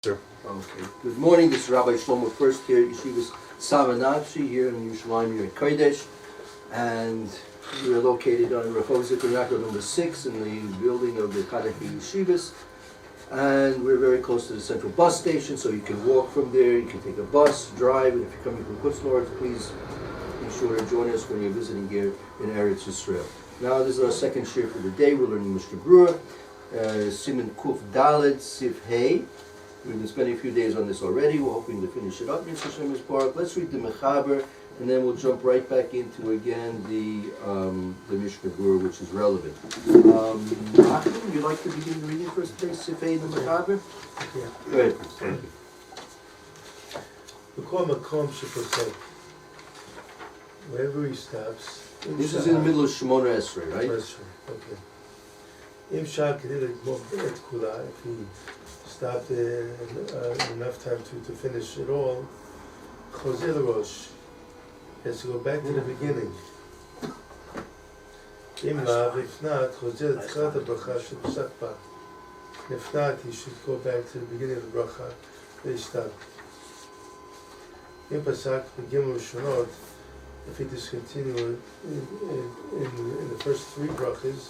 Sir. Okay. Good morning. This is Rabbi Shlomo Furst here at Yeshivas Savanatchi here in Yerushalayim, here at Kodesh, and we are located on Rehov Zikr Yaakov number 6 in the building of the Kadechi Yeshivas, and we're very close to the central bus station, so you can walk from there. You can take a bus, drive, and if you're coming from Kutzlord, please be sure to join us when you're visiting here in Eretz Yisrael. Now, this is our second shir for the day. We're learning Mishna Berura, Siman Kuf Daled Sif Hey. We've been spending a few days on this already. We're hoping to finish it up. Let's read the Mechaber, and then we'll jump right back into again the Mishna Berura, which is relevant. Achim, would you like to begin the reading first today? Sifei the Mechaber. Yeah. Go ahead, please. Thank you. Wherever he stops. This is in the middle of Shemona Esrei, right? Okay. If he stopped enough time to finish it all, Chozeh Rosh has to go back to the beginning. If not, If not, he should go back to the beginning of the bracha. They stop. If he discontinued in the first three brachas,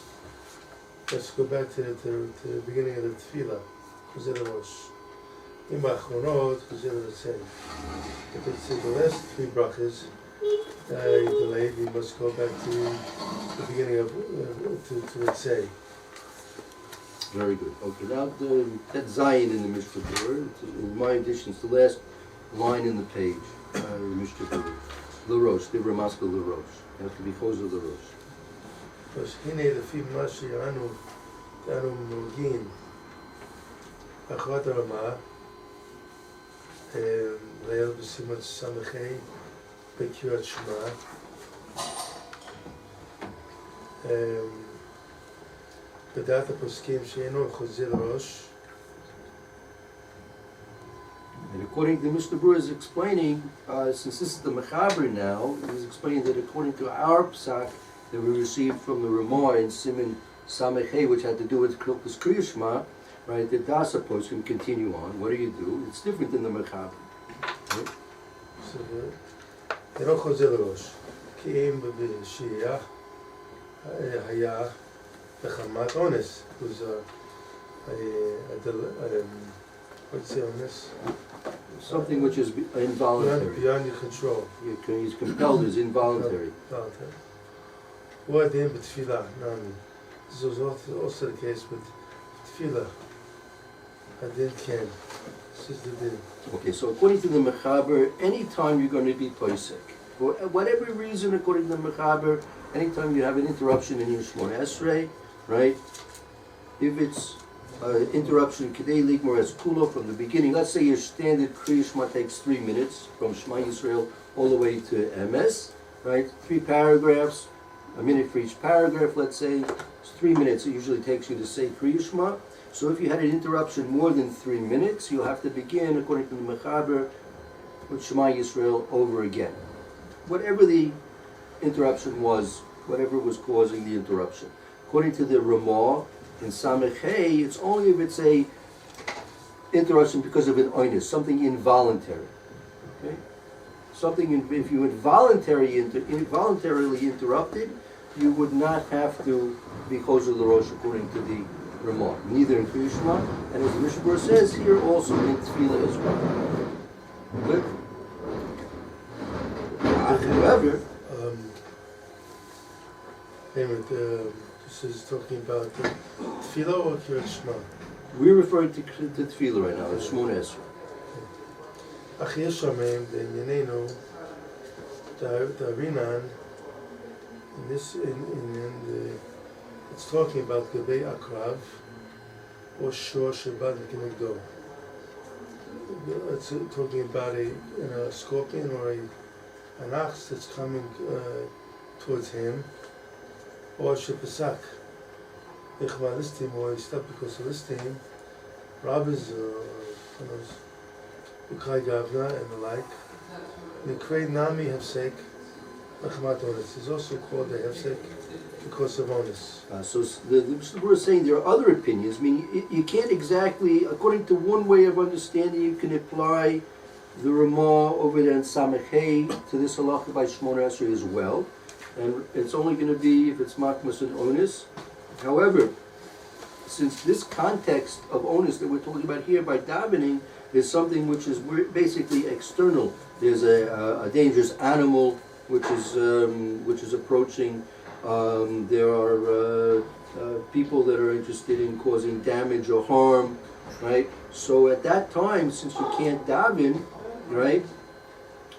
let's go back to the beginning of the tefillah. If it's in the last three brachas, he delayed, he must go back to the beginning of to Ritzei. Very good. Okay, now that Zion in the Mishna Berura, in my edition, it's the last line in the page, Mishna Berura. L'rosh, the Ramaska L'rosh. You have to be Choser L'rosh. Because Hine Lefi Mashi Anu Mogin Achvat Rama Leil B'Simat Samechei B'Kirat Shema B'dat HaPoskim She'eno Chozeh L'rosh. And according to Mishna Berura is explaining, since this is the Mechaber now, he's explaining that according to our psak that we received from the Ramah in Siman Samechei, which had to do with Kriyas Kriya Shema, right, the Dasa post can continue on. What do? It's different than the Mechaber. Right? So, Eno Chozeh L'rosh Ki Im B'Shiyah Hayah B'Chamat Ones. It was what's the honest? Something which is involuntary. Beyond your control. He's compelled is involuntary. Involuntary. What in Tefillah? This was also the case with Tefillah. Adin Ken. This is the din. Okay, so according to the Mechaber, anytime you're going to be posek, for whatever reason, according to the Mechaber, anytime you have an interruption in your Shemona Esrei, right? If it's interruption Kedei Ligmor as Kulo from the beginning. Let's say your standard Kriya Shema takes 3 minutes from Shema Yisrael all the way to MS, right? 3 paragraphs, a minute for each paragraph, let's say. It's 3 minutes it usually takes you to say Kriya Shema. So if you had an interruption more than 3 minutes, you'll have to begin, according to the Mechaber, with Shema Yisrael over again. Whatever the interruption was, whatever was causing the interruption. According to the Ramah, in Samechei, it's only if it's a interruption because of an oinus, something involuntary. Okay? If you had involuntarily interrupted, you would not have to be Choser L'rosh according to the Ramah. Neither in Kriya Shema, and as the Mishna Berura says here, also in Tefillah as well. Good? However, This is talking about Tefillah or Kirat Shema? we're referring to Tefillah right now, the Shemona Esrei. Ach yesh omeim b'inyanenu Darinan. It's talking about Gabei Akrav or Shor Shabbat Kinegdo. It's talking about a scorpion or an ox that's coming towards him. Or Shepesak, Echva Listim, or he stopped because of Listim, robbers, Ukai Gavna, and the like. The Krei Nami Hefsek, Echmat Ones, is also called the Hefsek because of onus. The Mishnah Berura is saying there are other opinions. I mean, you can't exactly, according to one way of understanding, you can apply the Ramah over there in Samechei to this halacha by Shmona Esrei as well. And it's only going to be if it's makmas and onus. However, since this context of onus that we're talking about here by davening is something which is basically external. There's a dangerous animal which is approaching. There are people that are interested in causing damage or harm, right? So at that time, since you can't daven, right,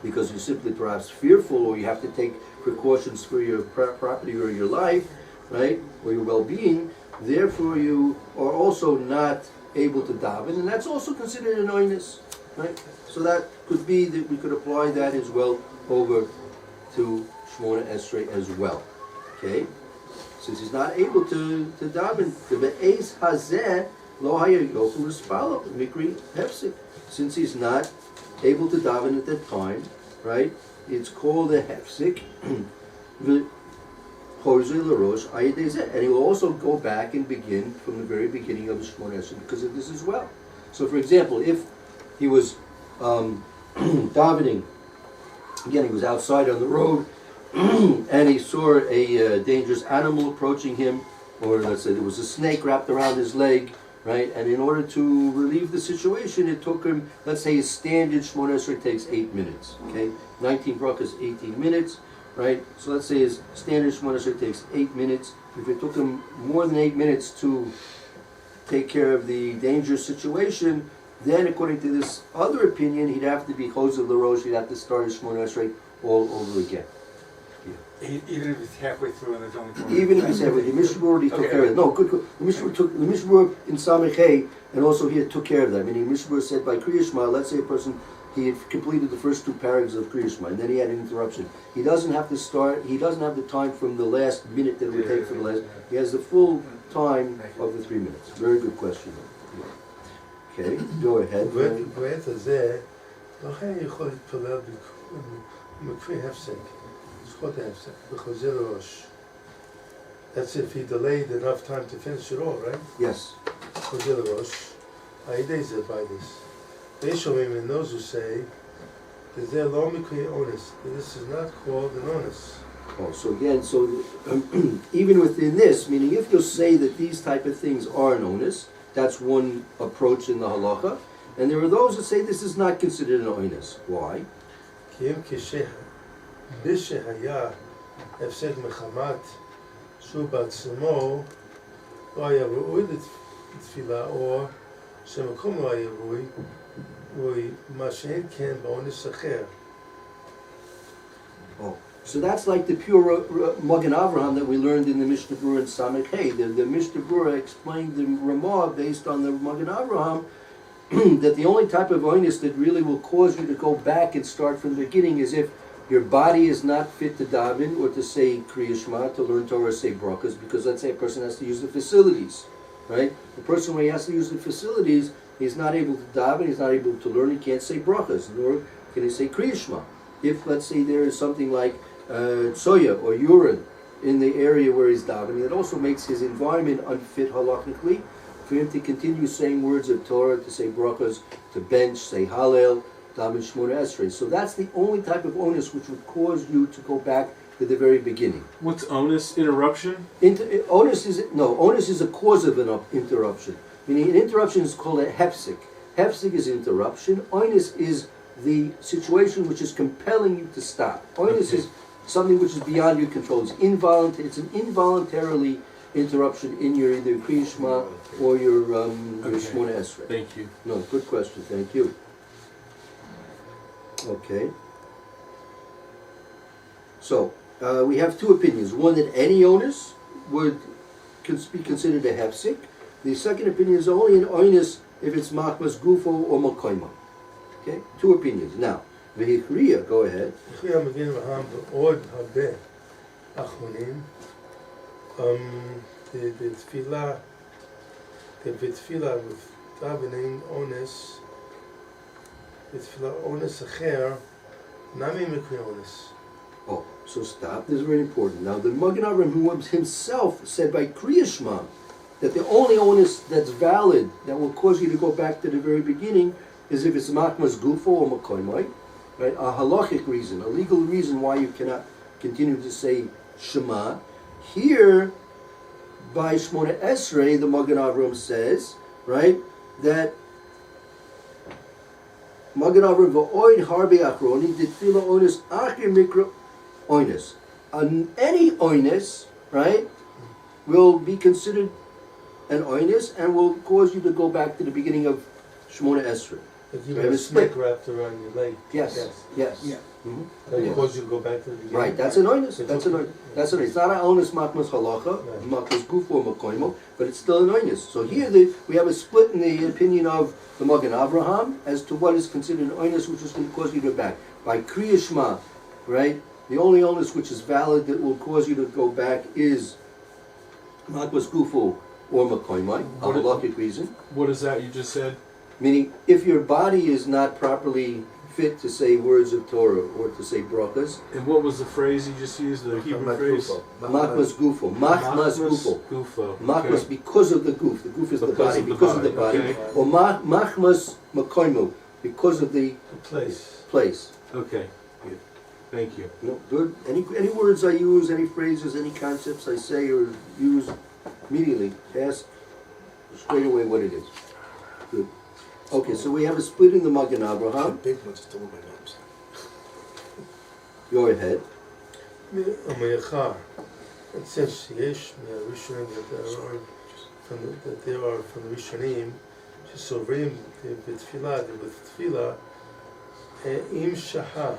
because you're simply perhaps fearful or you have to take precautions for your property or your life, right, or your well-being, therefore you are also not able to daven, and that's also considered an oinus, right? So that could be that we could apply that as well over to Shmona Esrei as well, okay? Since he's not able to daven, the be'ez hazeh lo hayayofu l'spalo mikri hefsik. Since he's not able to daven at that time, right? It's called a hefsik. And he will also go back and begin from the very beginning of the Shmona Esrei because of this as well. So, for example, if he was davening, again, he was outside on the road, and he saw a dangerous animal approaching him, or let's say there was a snake wrapped around his leg, right? And in order to relieve the situation, it took him, let's say his standard Shmona Esrei takes 8 minutes, okay? 19 brachas, 18 minutes. Right? So let's say his standard Shmona Esrei takes 8 minutes. If it took him more than 8 minutes to take care of the dangerous situation, then according to this other opinion, he'd have to be Choser L'Rosh, he'd have to start his Shmona Esrei all over again. Yeah. Even if he's halfway through and there's only 20 Even if he's halfway, the Mishna Berura already took care of it. No, good. The Mishna Berura in Samechei, and also here took care of that. Meaning Mishna Berura said by Kriya Shema, let's say a person, he had completed the first 2 paragraphs of Kriya Shema, and then he had an interruption. He doesn't have to start, he doesn't have the time from the last minute that it would take for the last, he has the full time of the 3 minutes. Very good question. Okay, go ahead. בעת הזה, לכן יכול להתפלל מקרי הפסק, זכות ההפסק, בחוזר הראש. That's if he delayed enough time to finish it all, right? Yes. חוזר הראש. הידי זה by this. They show him and those who say that they're lo mikri onus, that this is not called an onus. Oh, so again, even within this, meaning if you'll say that these type of things are an onus, that's one approach in the halacha, and there are those that say this is not considered an onus. Why? כי אם כשהיה הפסק מחמת שהוא בעצמו לא היה ראוי לתפילה, או שמקום לא היה ראוי, מה שאין כן באונס אחר. Oh, so that's like the pure Magen Avraham that we learned in the Mishnah Berura in Samechei. The Mishnah Berura explained the Ramah based on the Magen Avraham that the only type of onus that really will cause you to go back and start from the beginning is if your body is not fit to daven or to say Kriya Shema, to learn Torah, say brachas, because let's say a person has to use the facilities, right? The person when he has to use the facilities, he's not able to daven, he's not able to learn, he can't say brachas, nor can he say Kriya Shema. If, let's say, there is something like tsoya or urine in the area where he's davening, it also makes his environment unfit halachically for him to continue saying words of Torah, to say brachas, to bench, say Hallel, daven Shmona Esrei. So that's the only type of onus which would cause you to go back to the very beginning. What's onus? Interruption? Onus is a cause of an interruption. Meaning an interruption is called a hefsek. Hefsek is interruption. Onus is the situation which is compelling you to stop. Onus is something which is beyond your control. It's involuntary. It's an involuntarily interruption in your either Kriya Shema or your Shmona Esrei. Thank you. No, good question. Thank you. Okay. So we have 2 opinions. One that any onus would be considered a hefsek. The second opinion is only an onus if it's makmas gufo or makoima. Okay, 2 opinions. Now, v'hichriya, go ahead. הכריע מגן אברהם בעוד הרבה אחרונים, בתפילה ודאבנין אונס, בתפילה אונס אחר, נמי מקרי אונס. Oh, So stop. This is very important. Now the Magen Avraham himself said by Kriya Shema that the only onus that's valid that will cause you to go back to the very beginning is if it's Machmas Gufo or Makoimai, right? A halachic reason, a legal reason why you cannot continue to say Shema. Here, by Shmona Esrei, the Magen Avraham says, right, that Magen Avraham v'oid harbe achroni did tefillah oinus achir mikra oinus. Any oinus, right, will be considered an oinus and will cause you to go back to the beginning of Shmona Esrei. Like you Right, have a it's snake split. wrapped around your leg. Yes, yes. Yeah. Mhm. That Yeah. causes you to go back to the beginning. Right, that's an oinus. It's That's an okay. oinus. That's an oinus. It's not an oinus matmas halacha, Right. matmas gufo or makoimo, but it's still an oinus. So here we have a split in the opinion of the Magen Avraham as to what is considered an oinus, which is going to cause you to go back. By Kriya Shema, right, the only oinus which is valid that will cause you to go back is matmas gufo or makoimai, a What is- halachic reason. What is that you just said? Meaning, if your body is not properly fit to say words of Torah or to say brachas, And what was the phrase you just used? The Hebrew phrase? machmas gufo, machmas gufo. Gufo. Machmas Okay. because of the goof. The goof is the Because body, of the because of the body, body. okay. Or machmas makoimu, because of the The place. place. Okay. Good. Thank you. No, good. Any words I use, any phrases, any concepts I say or use, immediately ask straight away what it is. Good. Okay, so we have a split in the Magen Avraham. Big ones still in my nose. Go ahead. המייחר. It says שיש מהראשונים that there are from the ראשונים שסוברים בתפילה, ובתפילה אם שחה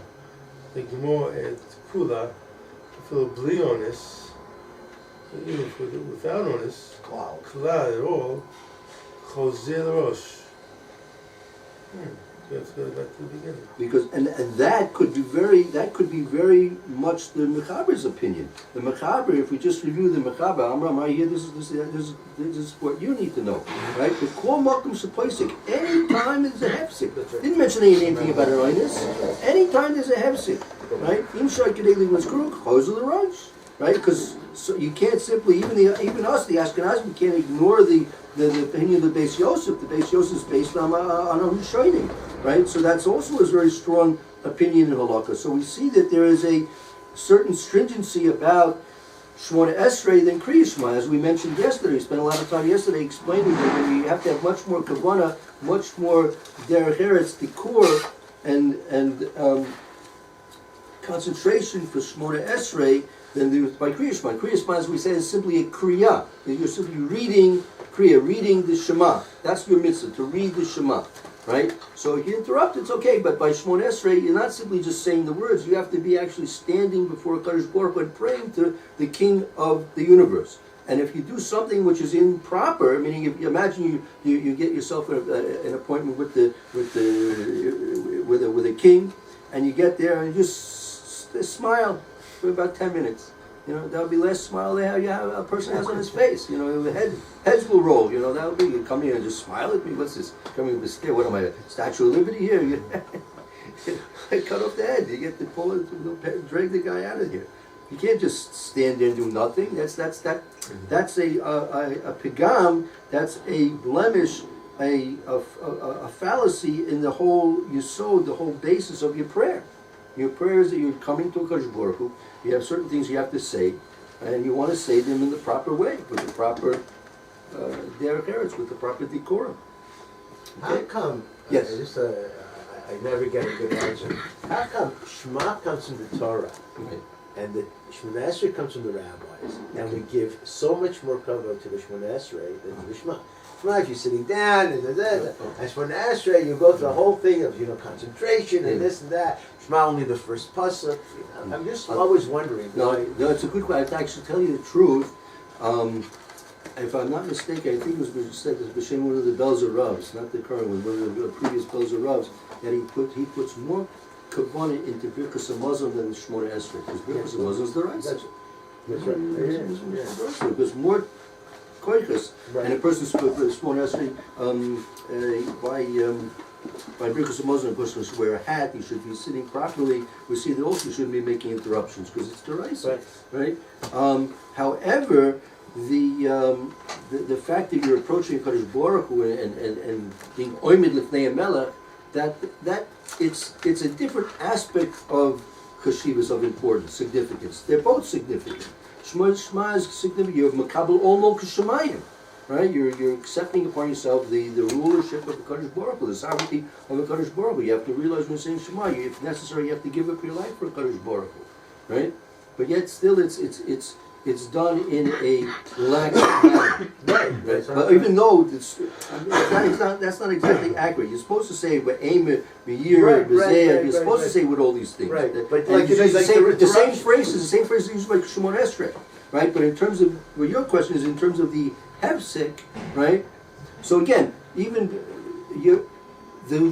לגמור את כולה, אפילו בלי אונס, even without אונס, כלל at all, חוזר לראש. You have to go back to the beginning. Because and that could be very much the Mechaber's opinion. The Mechaber, if we just review the Mechaber, Amram, I hear this is what you need to know, right? The Kol Makom Shapoisik, any time there's a hefsik. Didn't mention anything about an oinus. Any time there's a hefsik, right? Im Shai Kedei was Kruk, Chosel the Rosh, right? Because so you can't simply even us, the Ashkenazim, we can't ignore the opinion of the Beis Yosef. The Beis Yosef is based on a Rishonim, right? So that's also a very strong opinion in halakha. So we see that there is a certain stringency about Shmona Esrei than Kriya Shema, as we mentioned yesterday. We spent a lot of time yesterday explaining that we have to have much more kavana, much more derech eretz, dikur, and concentration for Shmona Esrei than there was by Kriya Shema. Kriya Shema, as we said, is simply a kriya. You're simply reading Kriya, reading the Shema. That's your mitzvah, to read the Shema, right? So if you interrupt, it's okay, but by Shmona Esrei, you're not simply just saying the words. You have to be actually standing before Kadosh Baruch Hu and praying to the King of the universe. And if you do something which is improper, meaning if you imagine you get yourself an appointment with a king, and you get there and you just smile for about 10 minutes. You know, that'll be the last smile a person has on his face. You know, heads will roll. You know, that'll be, you come here and just smile at me. What's this? Coming with a stare. What am I, Statue of Liberty here? You cut off the head. You get to pull it, drag the guy out of here. You can't just stand there and do nothing. That's a pigam. That's a blemish, a fallacy in the whole yesod, the whole basis of your prayer. Your prayer is that you're coming to Kadosh Baruch Hu. You have certain things you have to say, and you want to say them in the proper way, with the proper derech eretz, with the proper decorum. How come? Yes. I never get a good answer. How come Shema comes from the Torah Okay. and the Shemona Esrei comes from the rabbis, and we give so much more kavod to the Shemona Esrei than to the Shema? Shema, if you're sitting down, and Shemona Esrei, you go through the whole thing of concentration and this and that. Shema only the first pasuk. I'm just always wondering. No, it's a good question. To actually tell you the truth, if I'm not mistaken, I think it was said that B'Shem one of the Belzer Ravs, not the current one, one of the previous Belzer Ravs, that he puts more kavanah into Birkas Hamazon than the Shemona Esrei, because Birkas Hamazon is the rice. That's right. Because more koiches, Right. and a person Shmona Esrei by Birkus Hamazon, a person should wear a hat. He should be sitting properly. We see that also shouldn't be making interruptions because it's derisive, right? However, the fact that you're approaching Kadosh Baruch Hu and being oimid lifnei Melech, that it's a different aspect of chashivas, of importance, significance. They're both significant. Shema is significant. You're makabel olmo k'shemayim, right? You're accepting upon yourself the rulership of the Kadosh Baruch Hu, the sovereignty of the Kadosh Baruch Hu. You have to realize when you're saying Shema, if necessary, you have to give up your life for Kadosh Baruch Hu, right? But yet still, it's done in a lax manner. Right. But even though that's not exactly accurate. You're supposed to say "Be'emer, Be'yir, Be'zeh." You're supposed to say with all these things. Right. But But like like the same interruptions. phrases, the same phrases used by Shimon Esrei, right? But in terms of your question is in terms of the hefsek, right? So again, even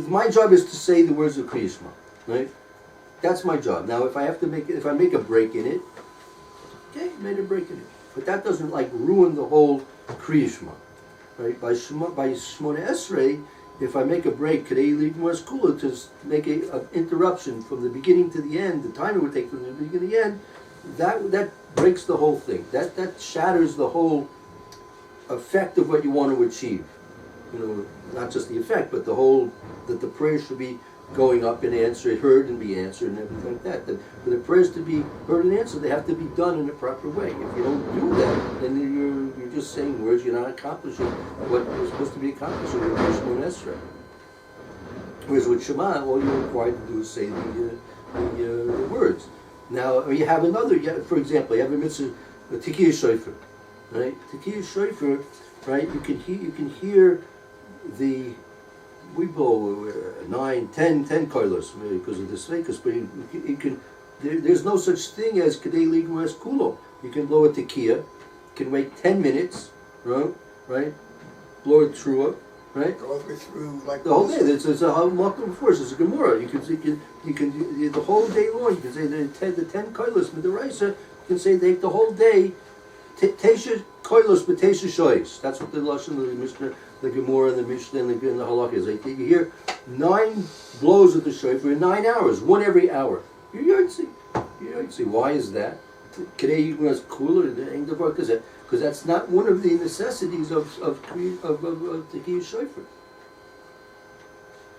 my job is to say the words of Kriya Shema, right? That's my job. Now, if I make a break in it. Okay, made a break in it, but that doesn't like ruin the whole Kriya Shema, right? By Shmona Esrei, if I make a break, Kadei Leave More Skula, to make an interruption from the beginning to the end, the time it would take from the beginning to the end, that breaks the whole thing. That shatters the whole effect of what you want to achieve. You know, not just the effect, but that the prayer should be going up and answered, heard and be answered, and everything like that. For the prayers to be heard and answered, they have to be done in a proper way. If you don't do that, then you're just saying words. You're not accomplishing what you're supposed to be accomplishing with Shemon Esrei. Whereas with Shema, all you're required to do is say the words. Now you have another. For example, you have a mitzvah, Tikiyah Shofar, right? Tikiyah Shofar, right? You can hear the. We blow 9, 10 koilos because of the sveikus, but you can. There's no such thing as kadei ligmu es kulo. You can blow a tekiah, you can wait 10 minutes, right? Blow it through, right? Go all the way through like The whole day. It's a halakha before. It's a gemara. You can the whole day long. You can say the 10 koilos midaraisa. You can say the whole day. Teisha koilos b'teisha shoyis. That's what the lashon of the Mishna, the Gemara, and the Mishna, and the halakha is. Like you hear 9 blows of the shofar in 9 hours, one every hour. You see. Why is that? Today you was cooler than the because that's not one of the necessities of Tekiyah Shofar.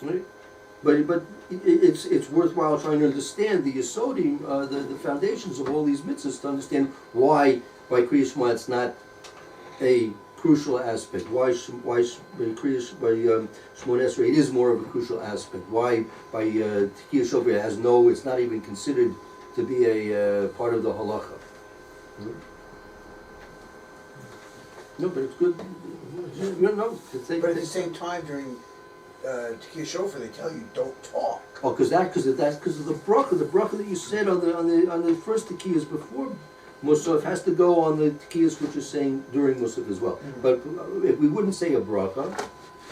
Right? But it's worthwhile trying to understand the Yesodim, the foundations of all these mitzvahs, to understand why by Kriya Shema it's not a crucial aspect. Why Shemon Esrei it is more of a crucial aspect. Why by Tekiyah Shofar it's not even considered to be a part of the halacha. No, but it's good. No, But at the same time, during Tekiyah Shofar, they tell you don't talk. Oh, because of the bracha. The bracha that you said on the first tekiyahs before Musaf has to go on the tekiyahs which you're saying during Musaf as well. Mm-hmm. But if we wouldn't say a bracha,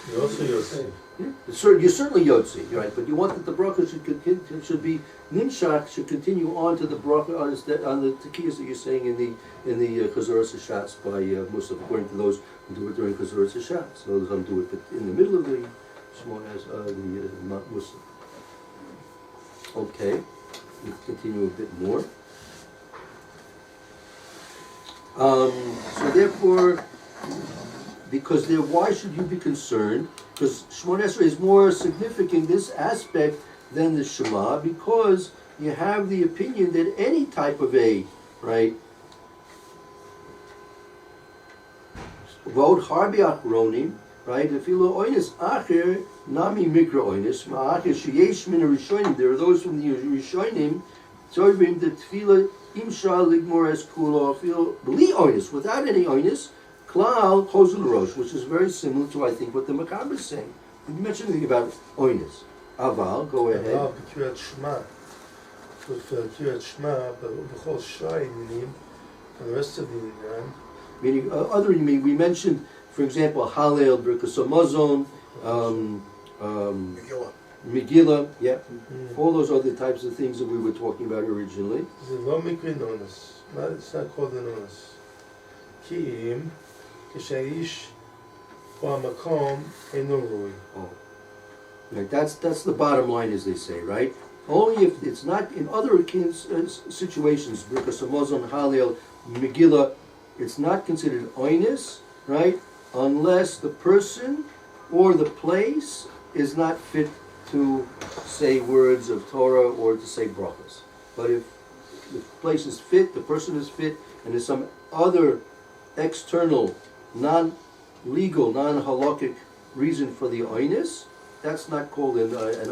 You're also Yosef. you're certainly Yotzi, right? But you want that the bracha should be nimshach, should continue on to the bracha on the tekiyahs that you're saying in the Chazoras Hashatz by Musaf, according to those who do it during Chazoras Hashatz. Those who do it in the middle of the Shemon as the Musaf. Okay, let's continue a bit more. So therefore, why should you be concerned? Because Shemon Esrei is more significant, this aspect, than the Shema, because you have the opinion that any type of right? Vod harbi achronim, right? If you look oinus acher nami mikra oinus ma'acher sheyesh min rishonim. There are those from the rishonim. Tovim the tefillah imshal ligmor es kulo feel bli oinus without any oinus. Klal chozul rosh, which is very similar to I think what the Macabre is saying. Did you mention anything about oinus? Aval, go ahead. Aval b'kirat Shema. So for kirat Shema, but b'chol shai minim, and the rest of the inyan. Meaning, we mentioned, for example, Hallel, Birkas Hamazon, Megillah, yeah. All those other types of things that we were talking about originally. It's not called an onus. It's not called an onus. Ki'im, כשהאיש או המקום אינו ראוי. Right, that's the bottom line, as they say, right? Only if it's not in other situations, because Hamazon, Halil, Megillah, it's not considered oinus, right? Unless the person or the place is not fit to say words of Torah or to say brachas. But if the place is fit, the person is fit, and there's some other external, non-legal, non-halakhic reason for the oinus, that's not called an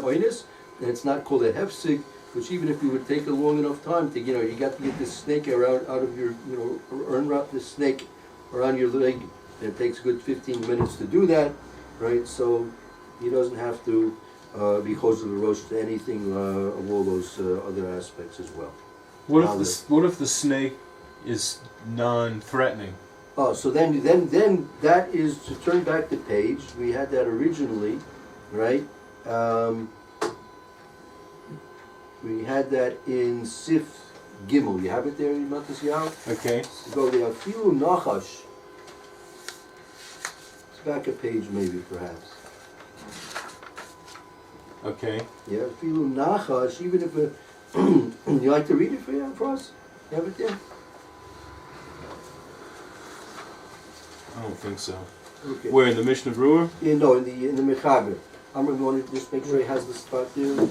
oinus, and it's not called a hefsig, which even if you would take a long enough time to, you got to get this snake out of your, unwrap this snake around your leg, and it takes a good 15 minutes to do that, right? So he doesn't have to be chosed the rosh to anything of all those other aspects as well. What if the snake is non-threatening? Oh, so then that is to turn back the page. We had that originally, right? We had that in Sif Gimel. You have it there, Matas Yao? Okay. Go there. Afilu Nachash. It's back a page, maybe, perhaps. Okay. Yeah, Afilu Nachash. Even if you like to read it for us? You have it there? I don't think so. Okay. Where, in the Mishna Berura? Yeah, no, in the Mechaber. I'm going to want to just make sure he has the spot there in the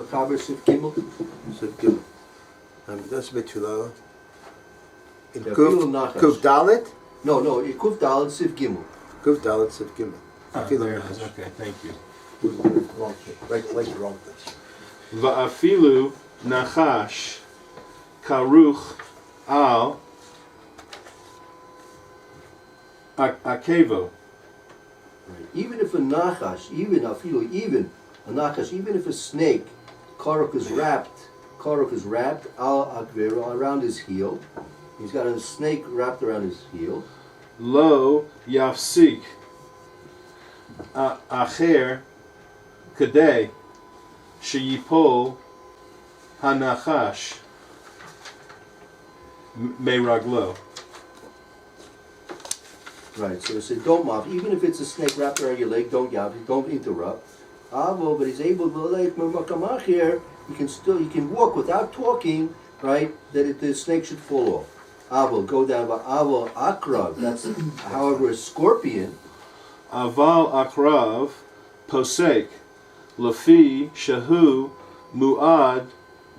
Mechaber Sif Gimel. So good. That's a bit too low. In Yeah, Kuf Afilu Nachash. Kuf Dalet? No, Kuf Dalet Sif Gimel. Kuf Dalet Sif Gimel. There it is. Okay, thank you. Wrong thing. Like wrong thing. Va'afilu nachash karuch al akevo. Right. Even if a nachash, even a nachash, even if a snake, karuk is wrapped al akvero, around his heel. He's got a snake wrapped around his heel. Lo yafsik acher kadei sheyipol hanachash meiraglo. Right. So they said, don't mop. Even if it's a snake wrapped around your leg, don't interrupt. Avo, but he's able to like here. He can walk without talking. Right. That the snake should fall off. Avo, go down. But avo akrav. That's however a scorpion. Aval akrav posek lafi shahu muad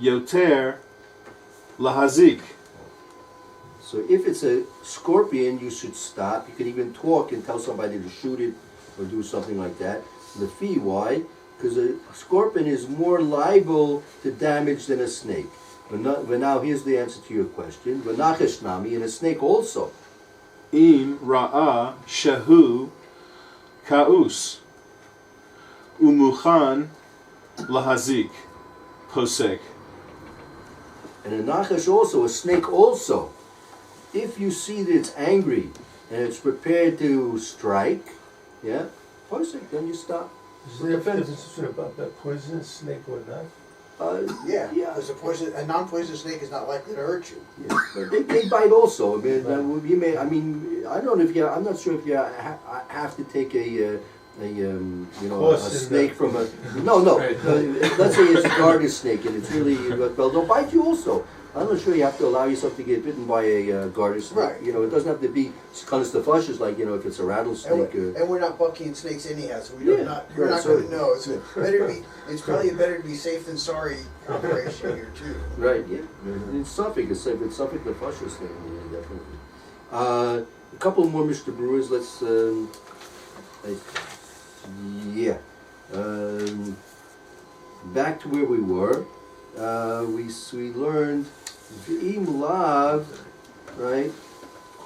yoter lahazik. So if it's a scorpion, you should stop. You can even talk and tell somebody to shoot it or do something like that. The fee, why? Because a scorpion is more liable to damage than a snake. But now here's the answer to your question. V'nachesh nami, and a snake also. Im ra'a shahu kaus umuchan lahazik posek. And a nachesh also, a snake also. If you see that it's angry and it's prepared to strike, yeah, posek, then you stop. Is there a difference between a poisonous snake or not? Yeah, Yeah. because a non-poisonous snake is not likely to hurt you. Yeah. But they bite also. I mean, you may. I mean, I don't know if you. I'm not sure if you have to take a snake from a. No. Let's say it's a garter snake and it's really well. They'll bite you also. I'm not sure you have to allow yourself to get bitten by a garter snake. Right. It doesn't have to be kind of stuffushes like if it's a rattlesnake. And we're not bucking snakes anyhow, so Yeah, you're not going so- to know. It's probably better to be safe than sorry operation here too. Right, yeah. It's Suffolk, it's Suffolk the Fushers thing, yeah, definitely. A couple more Mr. Brewers, let's, back to where we were. We learned V'im Lav, right?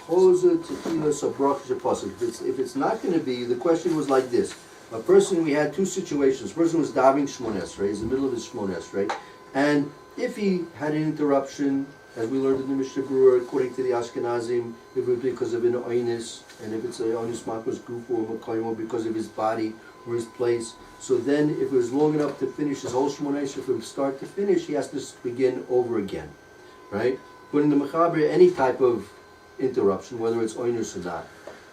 Chosa Tequila Sabrach Shapasik. If it's not going to be, the question was like this. A person, we had two situations. Person was davening Shmon Esrei, he's in the middle of his Shmon Esrei, and if he had an interruption, as we learned in the Mishnah Berura, according to the Ashkenazim, it would be because of an oinus, and if it's an oinus makos gufu or makayim, because of his body or his place. So then, if it was long enough to finish his whole Shmon Esrei from start to finish, he has to begin over again, right? But in the Mechaber, any type of interruption, whether it's oinus or not.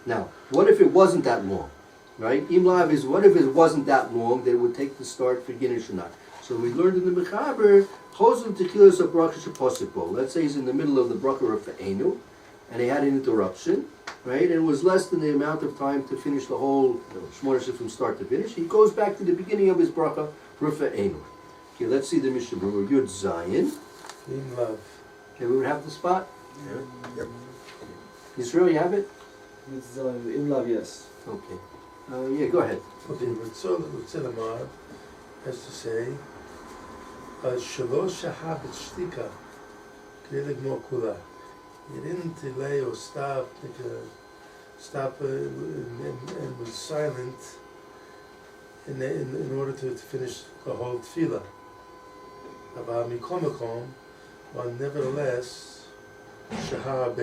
Now, what if it wasn't that long? Right? Imlav is, what if it wasn't that long that it would take the start for Ginish or not? So we learned in the Mechaber, Chosel Techilas of Bracha Sheposiko. Let's say he's in the middle of the Bracha of Fe'enu, and he had an interruption, right? And it was less than the amount of time to finish the whole Shmona from start to finish. He goes back to the beginning of his Bracha, Rufa'enu. Okay, let's see the Mishnah Berura. Yud Zayin. Imlav. Okay, we would have the spot. Yep. Yisrael, you have it? With Imlav, yes. Okay. Yeah, go ahead. Okay, Ritzol Amar has to say, Shalosh Shahab Shtika, K'dei Mo Kula. He didn't delay or stop, and was silent in order to finish the whole tefillah. But nevertheless, Shahab,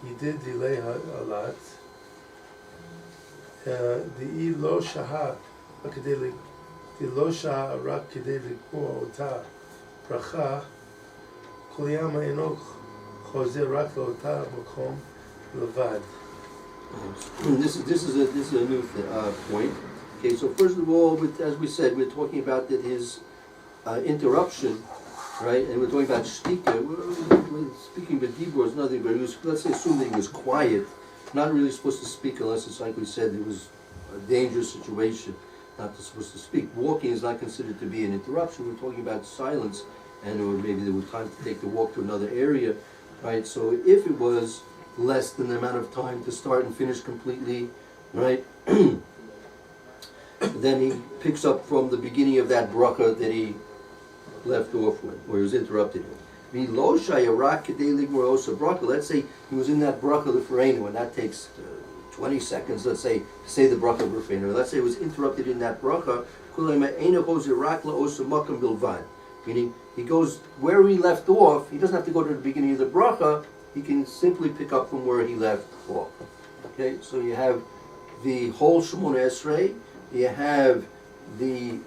he did delay a lot. The lo shahab, the lo shah rak kedei likmo ota bracha, kol yama enoch chozer rak laota makom levad. This is a new point. Okay, so first of all, as we said, we're talking about that his interruption, right? And we're talking about shtika. We're speaking about Dibur is nothing, but he was, let's say, assume that he was quiet. Not really supposed to speak unless it's like we said, it was a dangerous situation, not supposed to speak. Walking is not considered to be an interruption. We're talking about silence, and or maybe there was time to take the walk to another area, right? So if it was less than the amount of time to start and finish completely, right? Then he picks up from the beginning of that bracha that he left off with, or he was interrupted with. Let's say he was in that bracha l'ferenu, and that takes 20 seconds, let's say, to say the bracha l'ferenu. Let's say he was interrupted in that bracha, meaning he goes where he left off. He doesn't have to go to the beginning of the bracha, he can simply pick up from where he left off. Okay, so you have the whole Shemona Esrei, you have the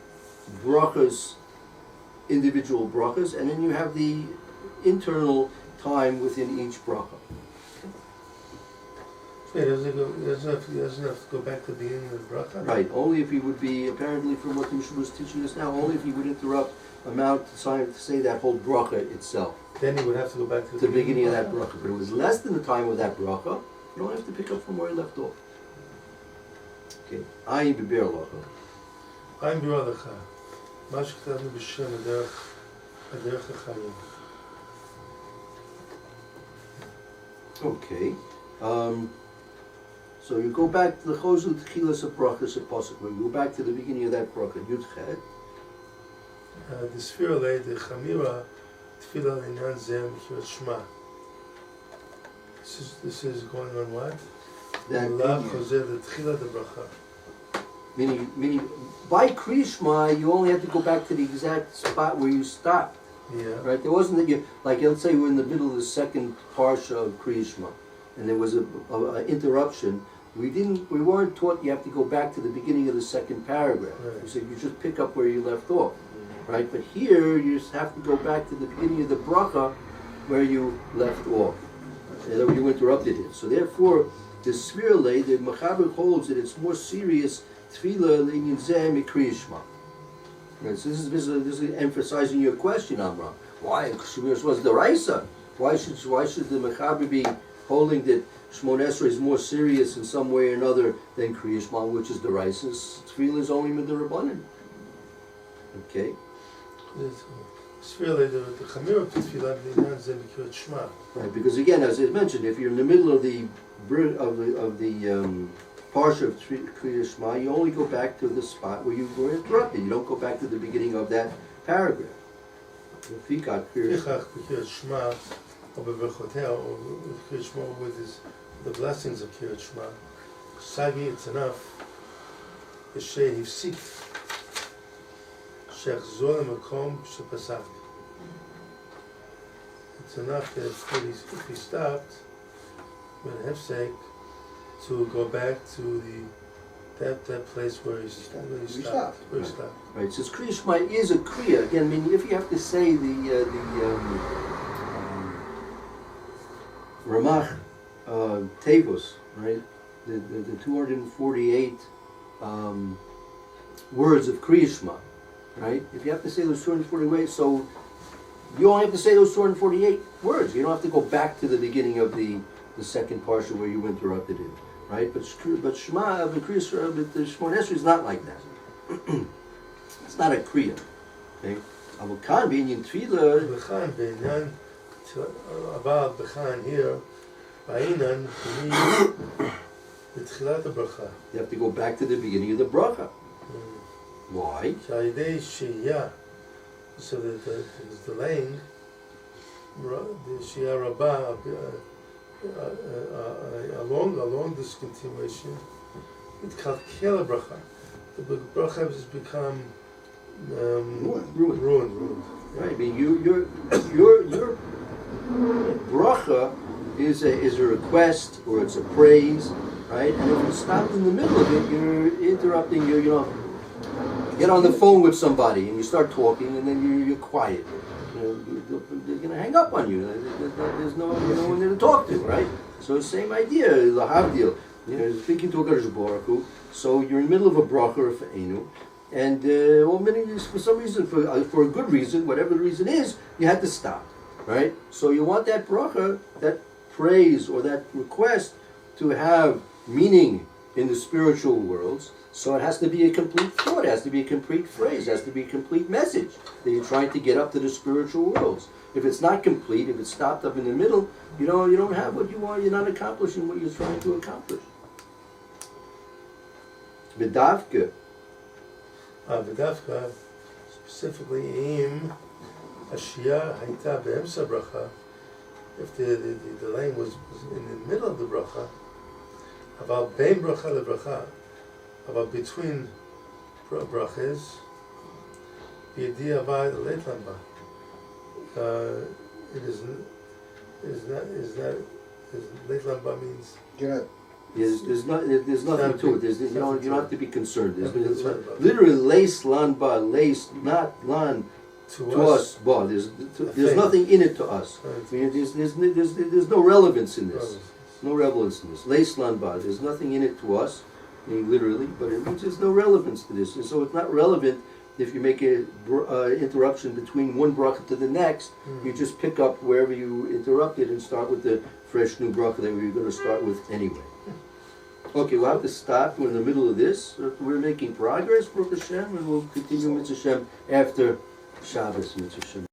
brachas, individual brachas, and then you have the internal time within each bracha. He doesn't have to go back to the beginning of the bracha? Right, only if he would be, apparently from what the Mishna was teaching us now, only if he would interrupt amount of time to say that whole bracha itself. Then he would have to go back to The beginning of that bracha. But it was less than the time of that bracha, you don't have to pick up from where he left off. Okay, Ayin Beber Lacha. I'm Berura. מה שכתבנו בשם הדרך החיים. Okay. So you go back to the Chosel Tchilas of Brachas of Pasuk. You go back to the beginning of that bracha, Yud Chet. The Sfira lay the Chamira Tefillah L'inyan Zeh Mechirot Shema. This is going on what? La Chozer the Tchilah the Bracha. Meaning, by Krishma, you only have to go back to the exact spot where you stopped. Yeah. Right? There wasn't that you, like, let's say we're in the middle of the second parsha of Krishma, and there was a interruption. We weren't taught you have to go back to the beginning of the second paragraph. Right. We said you just pick up where you left off. Right? But here, you just have to go back to the beginning of the bracha where you left off. Where you interrupted it. So therefore, the Svirle, the Mechaber holds that it's more serious Tefillah L'inyan Zeh Mikri Shema. Right, so this is emphasizing your question, Amram. Why? Because was the Raisa. Why should the Mechaber be holding that Shmona Esrei is more serious in some way or another than Kriya Shema, which is the Raisa's? Tefillah is only Midrabanan. Okay. Sfira the Chamira Tefillah L'inyan Zeh Mechirot Shema. Right, because again, as I mentioned, if you're in the middle of the parsha of Kriya Shema, you only go back to the spot where you were interrupted. You don't go back to the beginning of that paragraph. Fichach B'Kriyat Shema, or B'Berchotea, or Kriyat Shema with the blessings of Kriyat Shema. Sagi, it's enough. Yeshei Hifsik, Shechzor Makom Shepasak. It's enough that if he stopped, with Hefsek, to go back to that place where he stopped. Right, it says Kriya Shema is a Kriya. Again, I mean, if you have to say the Ramach Tevos, right? the 248 words of Kriya Shema, right? If you have to say those 240 ways, so you only have to say those 248 words. You don't have to go back to the beginning of the second parsha where you interrupted it, right? But Shema, the Kriya, but the Shemona Esrei is not like that. It's not a Kriya. Okay? Avokan being tefillah. B'chan b'inyan, about b'chan here, ba'inan, b'tchilat ha'bracha. You have to go back to the beginning of the bracha. Why? Sha'idei shiyah, so that there's delaying, the shiyah rabbah, a long discontinuation, it kalkel bracha. The bracha has become ruined. Right. I mean, your bracha is a request or it's a praise, right? And if you stop in the middle of it, you're interrupting. You get on the phone with somebody and you start talking, and then you're quiet. They're going to hang up on you. There's no one there to talk to, right? So same idea, the havdil. Speaking to a Kadosh Baruch Hu, so you're in the middle of a bracha or fe'enu, and for some reason, for a good reason, whatever the reason is, you had to stop, right? So you want that bracha, that praise or that request, to have meaning in the spiritual worlds. So it has to be a complete thought, it has to be a complete phrase, it has to be a complete message that you're trying to get up to the spiritual worlds. If it's not complete, if it's stopped up in the middle, you don't have what you want, you're not accomplishing what you're trying to accomplish. V'davka. V'davka, specifically im ashiyah haita be'emsa bracha, if the delaying was in the middle of the bracha, about bein bracha lebracha, about between brachas, b'yedi avad leit lamba. Leit lamba means You're not. There's nothing to it. You don't have to be concerned. There's literally lace lanba, lace not lan to us. Ba. There's nothing in it to us. I mean, there's no relevance in this. No relevance in this. Lace lanba. There's nothing in it to us, I mean, literally, but it means there's no relevance to this. And so it's not relevant if you make an interruption between one bracha to the next. You just pick up wherever you interrupted and start with the fresh new bracha that we were going to start with anyway. Okay, we'll have to stop. We're in the middle of this. We're making progress, Baruch Hashem, and we'll continue Mitzvah Hashem after Shabbos, Mitzvah Hashem.